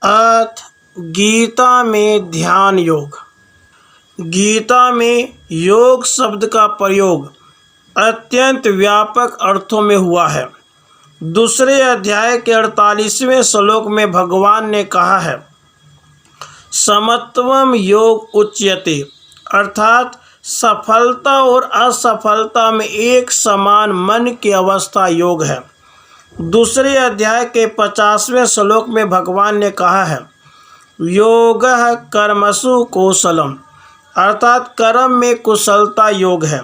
अथ गीता में ध्यान योग। गीता में योग शब्द का प्रयोग अत्यंत व्यापक अर्थों में हुआ है। दूसरे अध्याय के 48वें श्लोक में भगवान ने कहा है, समत्वम योग उच्यते, अर्थात सफलता और असफलता में एक समान मन की अवस्था योग है। दूसरे अध्याय के 50वें श्लोक में भगवान ने कहा है, योगः कर्मसु कौशलम, अर्थात कर्म में कुशलता योग है।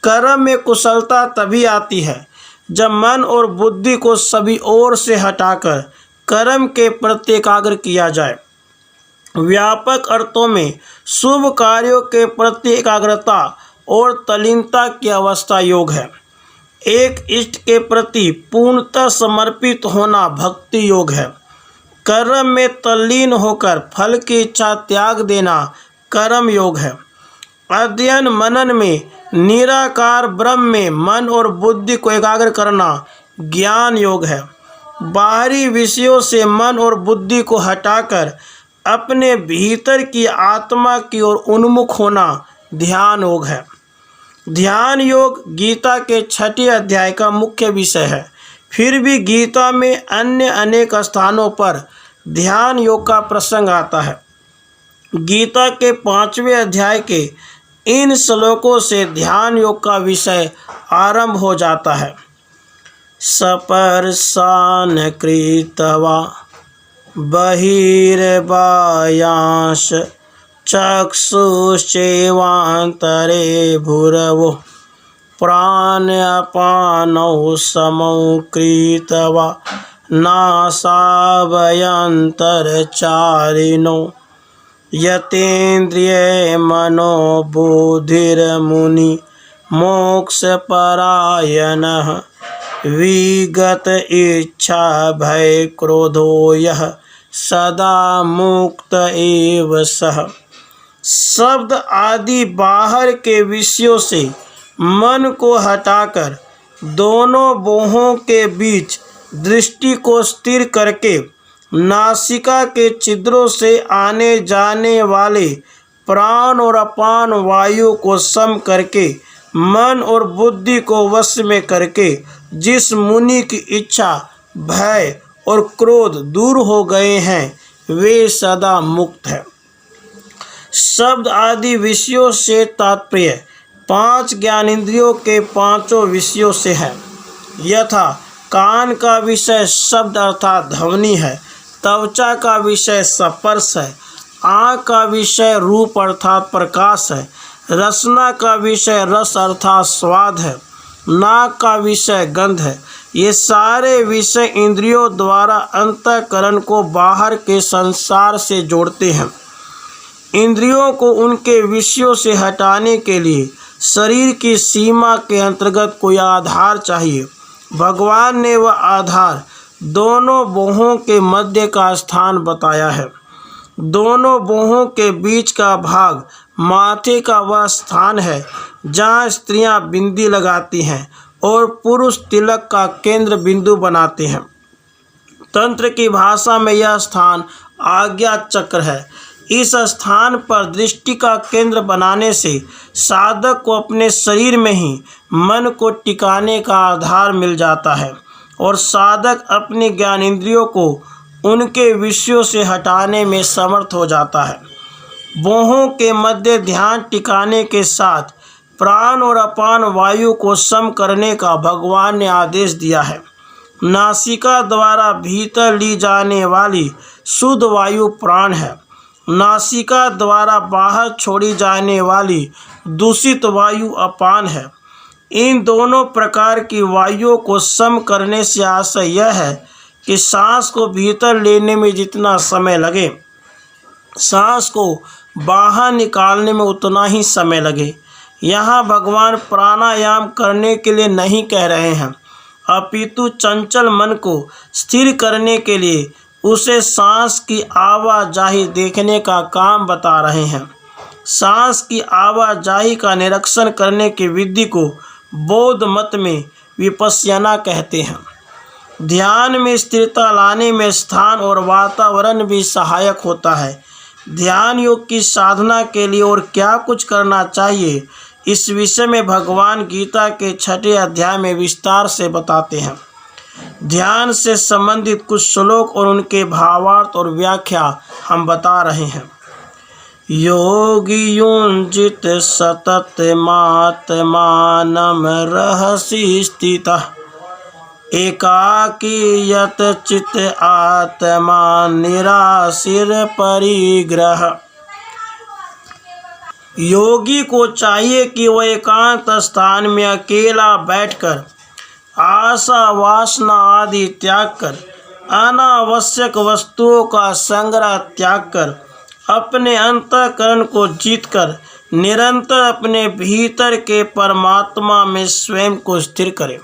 कर्म में कुशलता तभी आती है जब मन और बुद्धि को सभी ओर से हटाकर कर्म के प्रति एकाग्र किया जाए। व्यापक अर्थों में शुभ कार्यों के प्रति एकाग्रता और तल्लीनता की अवस्था योग है। एक इष्ट के प्रति पूर्णतः समर्पित होना भक्ति योग है। कर्म में तल्लीन होकर फल की इच्छा त्याग देना कर्म योग है। अध्ययन मनन में निराकार ब्रह्म में मन और बुद्धि को एकाग्र करना ज्ञान योग है। बाहरी विषयों से मन और बुद्धि को हटाकर अपने भीतर की आत्मा की ओर उन्मुख होना ध्यान योग है। ध्यान योग गीता के 6 अध्याय का मुख्य विषय है। फिर भी गीता में अन्य अनेक स्थानों पर ध्यान योग का प्रसंग आता है। गीता के 5वें अध्याय के इन श्लोकों से ध्यान योग का विषय आरंभ हो जाता है। सपर्शान कृत्वा बहिर्बायांश चक्षुश्चैवान्तरे भूरवो प्राणापानौ समौ कृत्वा नासाभयन्तरचारिणो यतेन्द्रिये मनोबुद्धिर्मुनि मोक्षपरायणः विगत इच्छा भय क्रोधो यः सदा मुक्त एव सः। शब्द आदि बाहर के विषयों से मन को हटाकर दोनों बाहों के बीच दृष्टि को स्थिर करके नासिका के छिद्रों से आने जाने वाले प्राण और अपान वायु को सम करके मन और बुद्धि को वश में करके जिस मुनि की इच्छा भय और क्रोध दूर हो गए हैं वे सदा मुक्त है। शब्द आदि विषयों से तात्पर्य 5 ज्ञानेंद्रियों के 5 विषयों से है। यथा कान का विषय शब्द अर्थात ध्वनि है, त्वचा का विषय स्पर्श है, आँख का विषय रूप अर्थात प्रकाश है, रसना का विषय रस अर्थात स्वाद है, नाक का विषय गंध है। ये सारे विषय इंद्रियों द्वारा अंतःकरण को बाहर के संसार से जोड़ते हैं। इंद्रियों को उनके विषयों से हटाने के लिए शरीर की सीमा के अंतर्गत कोई आधार चाहिए। भगवान ने वह आधार दोनों बाहों के मध्य का स्थान बताया है। दोनों बाहों के बीच का भाग माथे का वह स्थान है जहाँ स्त्रियां बिंदी लगाती हैं और पुरुष तिलक का केंद्र बिंदु बनाते हैं। तंत्र की भाषा में यह स्थान आज्ञा चक्र है। इस स्थान पर दृष्टि का केंद्र बनाने से साधक को अपने शरीर में ही मन को टिकाने का आधार मिल जाता है और साधक अपने ज्ञानेंद्रियों को उनके विषयों से हटाने में समर्थ हो जाता है। बाहों के मध्य ध्यान टिकाने के साथ प्राण और अपान वायु को सम करने का भगवान ने आदेश दिया है। नासिका द्वारा भीतर ली जाने वाली शुद्ध वायु प्राण है। नासिका द्वारा बाहर छोड़ी जाने वाली दूषित वायु अपान है। इन दोनों प्रकार की वायुओं को सम करने से आशय यह है कि सांस को भीतर लेने में जितना समय लगे सांस को बाहर निकालने में उतना ही समय लगे। यहाँ भगवान प्राणायाम करने के लिए नहीं कह रहे हैं, अपितु चंचल मन को स्थिर करने के लिए उसे सांस की आवाजाही देखने का काम बता रहे हैं। सांस की आवाजाही का निरीक्षण करने की विधि को बौद्ध मत में विपश्यना कहते हैं। ध्यान में स्थिरता लाने में स्थान और वातावरण भी सहायक होता है। ध्यान योग की साधना के लिए और क्या कुछ करना चाहिए, इस विषय में भगवान गीता के 6वें अध्याय में विस्तार से बताते हैं। ध्यान से संबंधित कुछ श्लोक और उनके भावार्थ और व्याख्या हम बता रहे हैं। योगी युञ्जित सततमात्मानं रहसि स्थितः एकाकी यत चित आत्मा निराशीर परिग्रह। योगी को चाहिए कि वह एकांत स्थान में अकेला बैठकर आशा वासना आदि त्याग कर, अनावश्यक वस्तुओं का संग्रह त्याग कर, अपने अंतःकरण को जीतकर निरंतर अपने भीतर के परमात्मा में स्वयं को स्थिर करे।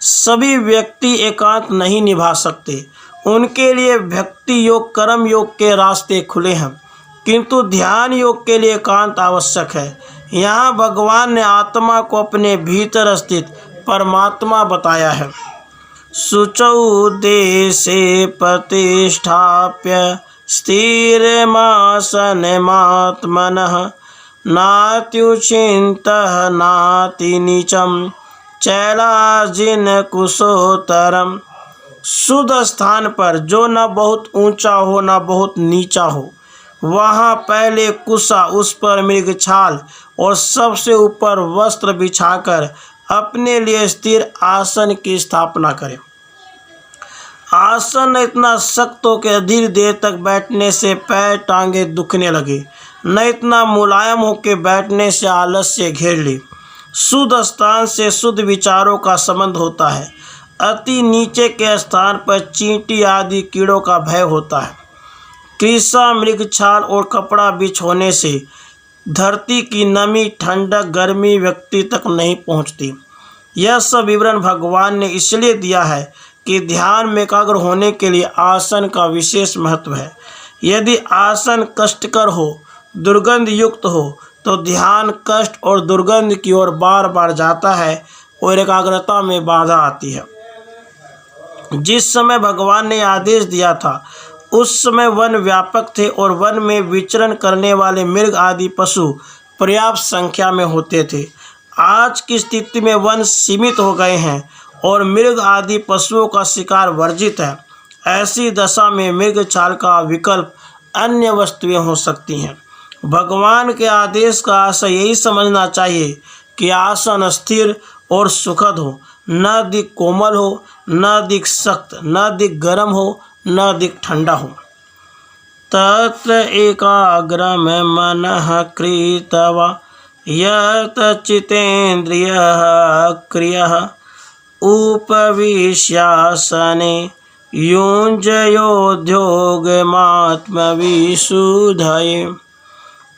सभी व्यक्ति एकांत नहीं निभा सकते, उनके लिए भक्ति योग कर्म योग के रास्ते खुले हैं, किंतु ध्यान योग के लिए एकांत आवश्यक है। यहाँ भगवान ने आत्मा को अपने भीतर स्थित परमात्मा बताया है। शुचौ देशे प्रतिष्ठाप्य स्थिरमासनमात्मनः नात्युचिन्तः नातिनीचं चैलाजिन कुशोत्तरम। शुद्ध स्थान पर जो न बहुत ऊंचा हो न बहुत नीचा हो, वहाँ पहले कुशा, उस पर मृगछाल और सबसे ऊपर वस्त्र बिछाकर अपने लिए स्थिर आसन की स्थापना करें। आसन इतना सख्त हो कि अधिक देर तक बैठने से पैर टांगे दुखने लगे, न इतना मुलायम हो कि बैठने से आलस्य घेर ले। शुद्ध स्थान से शुद्ध विचारों का संबंध होता है। अति नीचे के स्थान पर चींटी आदि कीड़ों का भय होता है। कृषा, मृगछाल और कपड़ा बिछोने से धरती की नमी, ठंडक, गर्मी व्यक्ति तक नहीं पहुंचती। यह सब विवरण भगवान ने इसलिए दिया है कि ध्यान में एकाग्र होने के लिए आसन का विशेष महत्व है। यदि आसन कष्टकर हो, दुर्गंध युक्त हो, तो ध्यान कष्ट और दुर्गंध की ओर बार बार जाता है और एकाग्रता में बाधा आती है। जिस समय भगवान ने आदेश दिया था, उस समय वन व्यापक थे और वन में विचरण करने वाले मृग आदि पशु पर्याप्त संख्या में होते थे। आज की स्थिति में वन सीमित हो गए हैं और मृग आदि पशुओं का शिकार वर्जित है। ऐसी दशा में मृगछाल का विकल्प अन्य वस्तुएं हो सकती हैं। भगवान के आदेश का आशय यही समझना चाहिए कि आसन स्थिर और सुखद हो, न अधिक कोमल हो, न अधिक सख्त, न अधिक गर्म हो, न अधिक ठंडा हो। तत्र एकाग्रम मनः कृत्वा यत चितेन्द्रियः क्रियः उपविश्यासने युञ्जयोद्योगमात्मविशुद्धये।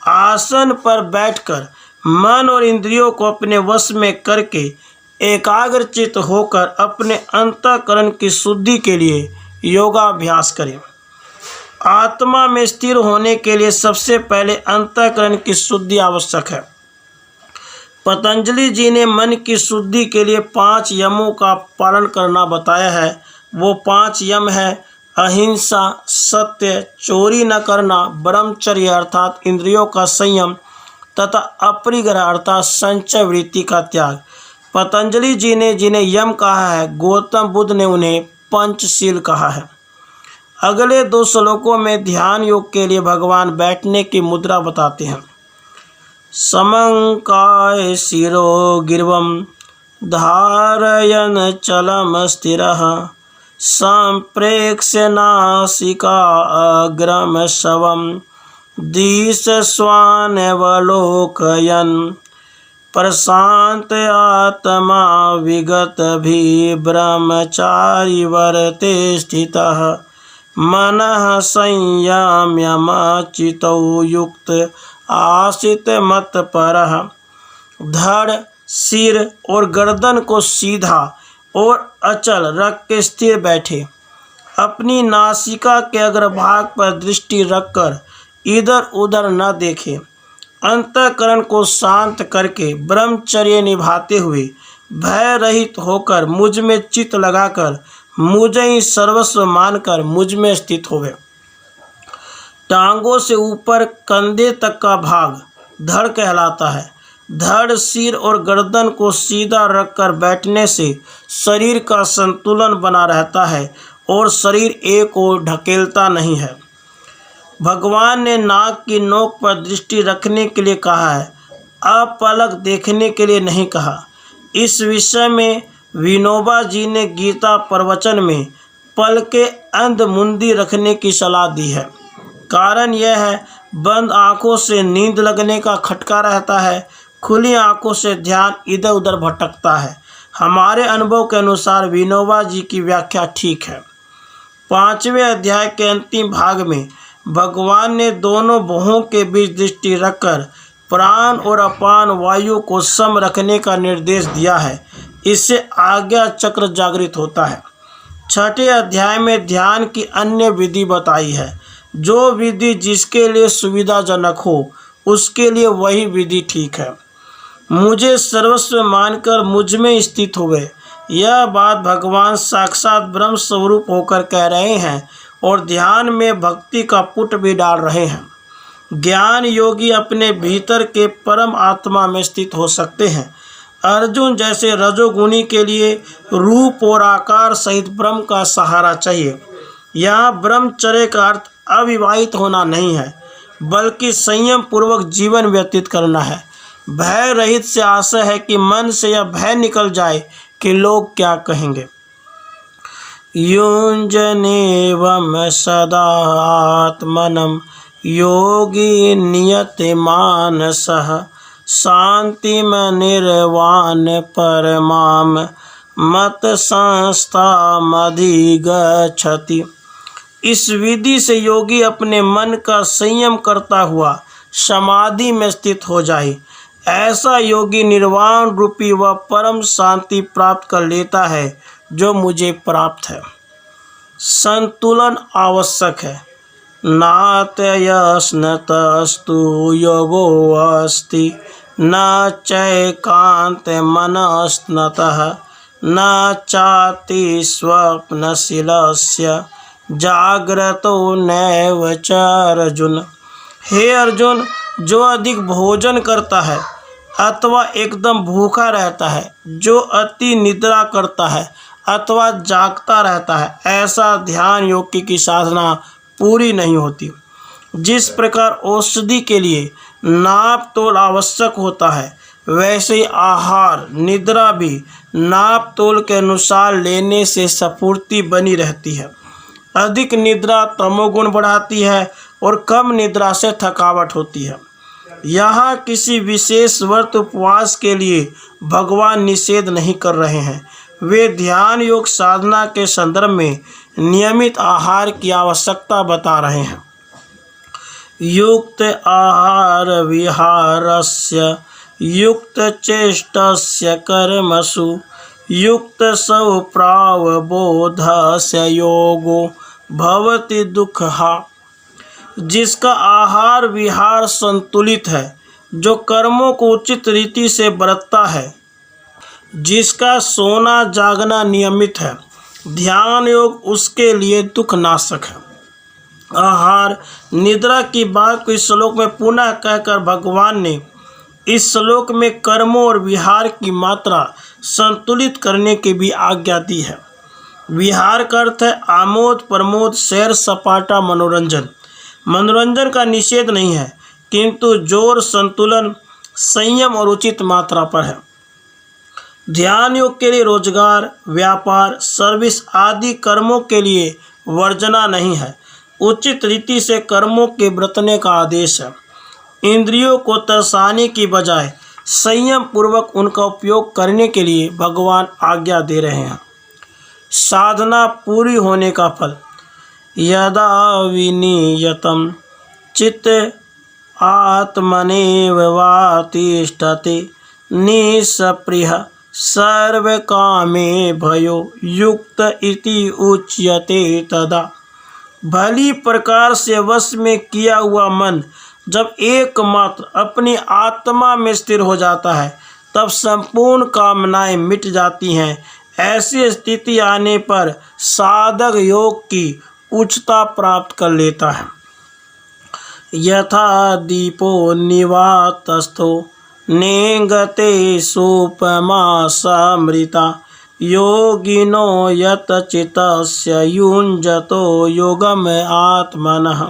आसन पर बैठकर मन और इंद्रियों को अपने वश में करके एकाग्रचित होकर अपने अंतःकरण की शुद्धि के लिए योगाभ्यास करें। आत्मा में स्थिर होने के लिए सबसे पहले अंतःकरण की शुद्धि आवश्यक है। पतंजलि जी ने मन की शुद्धि के लिए 5 यमों का पालन करना बताया है। वो 5 यम है: अहिंसा, सत्य, चोरी न करना, ब्रह्मचर्य अर्थात इंद्रियों का संयम तथा अपरिग्रह अर्थात संचय वृत्ति का त्याग। पतंजलि जी ने जिन्हें यम कहा है, गौतम बुद्ध ने उन्हें पंचशील कहा है। अगले 2 श्लोकों में ध्यान योग के लिए भगवान बैठने की मुद्रा बताते हैं। समंकाय शिरो गिर्वं धारयन् चलं स्थिरः संप्रेक्ष्य नासिका अग्रम शवं दिशस्वानवलोकयन् प्रशांत आत्मा विगत भी ब्रह्मचारी वर्ते स्थितः मनः संयम्यमचितौ युक्त आसित मत परः। धड़, सिर और गर्दन को सीधा और अचल रख के स्थिर बैठे। अपनी नासिका के अग्रभाग पर दृष्टि रखकर इधर उधर न देखे। अंतःकरण को शांत करके ब्रह्मचर्य निभाते हुए भय रहित होकर मुझ में चित्त लगाकर मुझे ही सर्वस्व मानकर मुझ में स्थित होवे। टांगों से ऊपर कंधे तक का भाग धड़ कहलाता है। धड़, सिर और गर्दन को सीधा रखकर बैठने से शरीर का संतुलन बना रहता है और शरीर एक ओर ढकेलता नहीं है। भगवान ने नाक की नोक पर दृष्टि रखने के लिए कहा है, अपलक देखने के लिए नहीं कहा। इस विषय में विनोबा जी ने गीता प्रवचन में पलके अंधमुंदी रखने की सलाह दी है। कारण यह है, बंद आंखों से नींद लगने का खटका रहता है, खुली आंखों से ध्यान इधर उधर भटकता है। हमारे अनुभव के अनुसार विनोबा जी की व्याख्या ठीक है। 5वें अध्याय के अंतिम भाग में भगवान ने दोनों भुवों के बीच दृष्टि रखकर प्राण और अपान वायु को सम रखने का निर्देश दिया है। इससे आज्ञा चक्र जागृत होता है। 6ठे अध्याय में ध्यान की अन्य विधि बताई है। जो विधि जिसके लिए सुविधाजनक हो उसके लिए वही विधि ठीक है। मुझे सर्वस्व मानकर मुझ में स्थित हुए, यह बात भगवान साक्षात ब्रह्म स्वरूप होकर कह रहे हैं और ध्यान में भक्ति का पुट भी डाल रहे हैं। ज्ञान योगी अपने भीतर के परम आत्मा में स्थित हो सकते हैं। अर्जुन जैसे रजोगुणी के लिए रूप और आकार सहित ब्रह्म का सहारा चाहिए। यहाँ ब्रह्मचर्य का अर्थ अविवाहित होना नहीं है, बल्कि संयम पूर्वक जीवन व्यतीत करना है। भय रहित से आशय है कि मन से यह भय निकल जाए कि लोग क्या कहेंगे। युञ्जनेवं सदा आत्मनं योगी नियतमानसः शान्तिमनिर्वाण परमां मत्संस्थामधिगच्छति। इस विधि से योगी अपने मन का संयम करता हुआ समाधि में स्थित हो जाए। ऐसा योगी निर्वाण रूपी व परम शांति प्राप्त कर लेता है जो मुझे प्राप्त है। संतुलन आवश्यक है। नात्ययस्नतस्तु योगो अस्ति न चैकान्त मनस्तनतः न चाति स्वप्नशीलस्य जाग्रतो नैव च अर्जुन। हे अर्जुन, जो अधिक भोजन करता है अथवा एकदम भूखा रहता है, जो अति निद्रा करता है अथवा जागता रहता है, ऐसा ध्यान योग की साधना पूरी नहीं होती। जिस प्रकार औषधि के लिए नाप तोल आवश्यक होता है, वैसे ही आहार निद्रा भी नाप तोल के अनुसार लेने से स्फूर्ति बनी रहती है। अधिक निद्रा तमोगुण बढ़ाती है और कम निद्रा से थकावट होती है। यहाँ किसी विशेष व्रत उपवास के लिए भगवान निषेध नहीं कर रहे हैं। वे ध्यान योग साधना के संदर्भ में नियमित आहार की आवश्यकता बता रहे हैं। युक्त आहार विहारस्य युक्त चेष्टस्य कर्मसु युक्त स्वप्रावबोधस्य योगो भवति दुःखः। जिसका आहार विहार संतुलित है, जो कर्मों को उचित रीति से बरतता है, जिसका सोना जागना नियमित है, ध्यान योग उसके लिए दुख नाशक है। आहार निद्रा की बात को इस श्लोक में पुनः कहकर भगवान ने इस श्लोक में कर्मों और विहार की मात्रा संतुलित करने की भी आज्ञा दी है। विहार का अर्थ है आमोद प्रमोद, सैर सपाटा, मनोरंजन। मनोरंजन का निषेध नहीं है, किंतु जोर संतुलन, संयम और उचित मात्रा पर है। ध्यान योग के लिए रोजगार, व्यापार, सर्विस आदि कर्मों के लिए वर्जना नहीं है। उचित रीति से कर्मों के बरतने का आदेश है। इंद्रियों को तरसाने की बजाय संयम पूर्वक उनका उपयोग करने के लिए भगवान आज्ञा दे रहे हैं। साधना पूरी होने का फल। यदा विनियतं चित्त आत्मनेव वातिष्ठते निःस्पृह सर्वकामे भयो युक्त इति उच्यते तदा। भली प्रकार से वश में किया हुआ मन जब एकमात्र अपनी आत्मा में स्थिर हो जाता है, तब संपूर्ण कामनाएं मिट जाती हैं। ऐसी स्थिति आने पर साधक योग की उच्चता प्राप्त कर लेता है। यथा दीपो निवातस्थो नेंगते सोपमा समृता योगिनो यत चित्तस्य युञ्जतो योगम आत्मनः।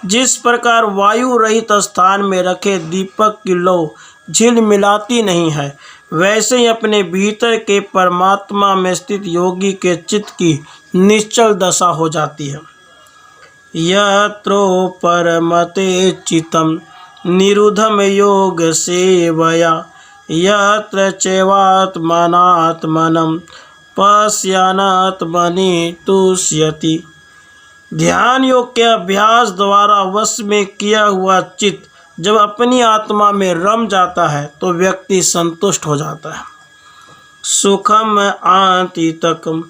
जिस प्रकार वायु रहित स्थान में रखे दीपक की लौ झिलमिलाती नहीं है, वैसे ही अपने भीतर के परमात्मा में स्थित योगी के चित्त की निश्चल दशा हो जाती है। यत्रो परमते चित्तम निरुद्धम योग सेवया यत्र चैवात्मनात्मनं पश्यन्नात्मनि तुष्यति। ध्यान योग के अभ्यास द्वारा वश में किया हुआ चित्त जब अपनी आत्मा में रम जाता है तो व्यक्ति संतुष्ट हो जाता है। सुखम आंतितकम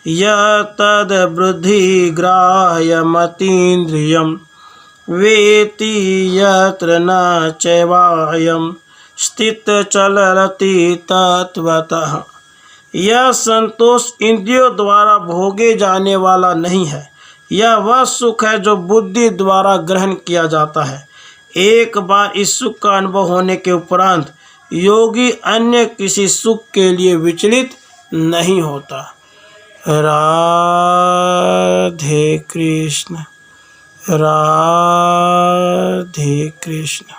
यतद बुद्धि ग्राह्यमतीन्द्रियं वेति यत्र न चैवायं स्थित चलति तत्वतः। यह संतोष इंद्रियों द्वारा भोगे जाने वाला नहीं है, यह वह सुख है जो बुद्धि द्वारा ग्रहण किया जाता है। एक बार इस सुख का अनुभव होने के उपरांत योगी अन्य किसी सुख के लिए विचलित नहीं होता। राधे कृष्ण, राधे कृष्ण।